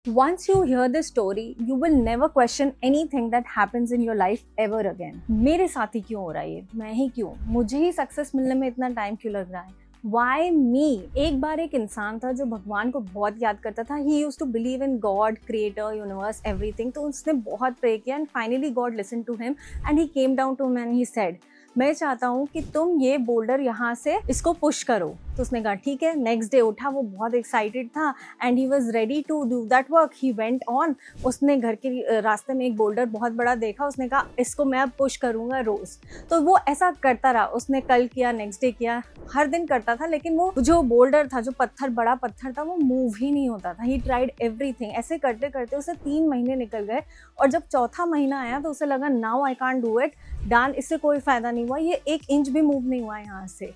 Once you hear this story, you will never question anything that happens in your life ever again. मेरे साथ ही क्यों हो रहा है ये? मैं ही क्यों? मुझे ही सक्सेस मिलने में इतना टाइम क्यों लग रहा है? Why me? एक बार एक इंसान था जो भगवान को बहुत याद करता था. He used to believe in God, Creator, Universe, everything. तो उसने बहुत प्रे किया and finally God listened to him and he came down to him and he said, मैं चाहता हूँ कि तुम ये बोल्डर यहाँ से इसको पुश करो. तो उसने कहा ठीक है. नेक्स्ट डे उठा, वो बहुत एक्साइटेड था and he was ready to do that work. He went on. उसने घर के रास्ते में एक बोल्डर बहुत बड़ा देखा. उसने कहा इसको मैं अब पुश करूँगा रोज़. तो वो ऐसा करता रहा. उसने कल किया, नेक्स्ट डे किया, हर दिन करता था. लेकिन वो जो बोल्डर था, जो पत्थर, बड़ा पत्थर था, वो मूव ही नहीं होता था. He tried everything. ऐसे करते करते उसे 3 महीने निकल गए और जब चौथा महीना आया तो उसे लगा now I can't do it. Done. इससे कोई फ़ायदा नहीं हुआ. ये 1 इंच भी मूव नहीं हुआ यहाँ से.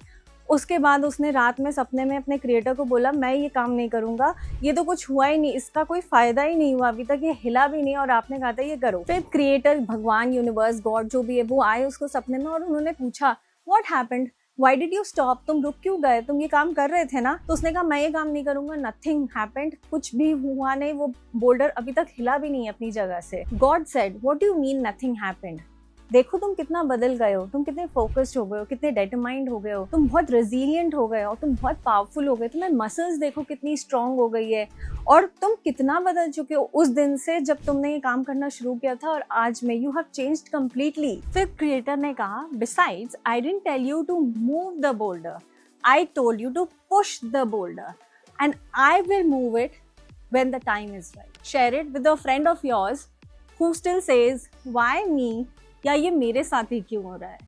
उसके बाद उसने रात में सपने में अपने क्रिएटर को बोला मैं ये काम नहीं करूँगा, ये तो कुछ हुआ ही नहीं, इसका कोई फ़ायदा ही नहीं हुआ अभी तक, ये हिला भी नहीं और आपने कहा था ये करो. फिर क्रिएटर, भगवान, यूनिवर्स, गॉड जो भी है, वो आए उसको सपने में और उन्होंने पूछा what happened, why did you stop, तुम रुक क्यों गए, तुम ये काम कर रहे थे ना. तो उसने कहा मैं ये काम नहीं करूँगा. Nothing happened. कुछ भी हुआ नहीं. वो बोल्डर अभी तक हिला भी नहीं अपनी जगह से. God said what do you mean nothing happened. देखो तुम कितना बदल गए हो, तुम कितने फोकस्ड हो गए हो, कितने डिटरमाइंड हो गए हो, तुम बहुत रेजिलिएंट हो गए हो, तुम बहुत पावरफुल हो गए. तुम्हें मसल्स देखो कितनी स्ट्रांग हो गई है और तुम कितना बदल चुके हो उस दिन से जब तुमने ये काम करना शुरू किया था और आज में. You have changed completely. फिर क्रिएटर ने कहा besides I didn't tell you to move the boulder, I told you to push the boulder and I will move it when the time is right. Share it with a friend of yours who still says why me, या ये मेरे साथ ही क्यों हो रहा है.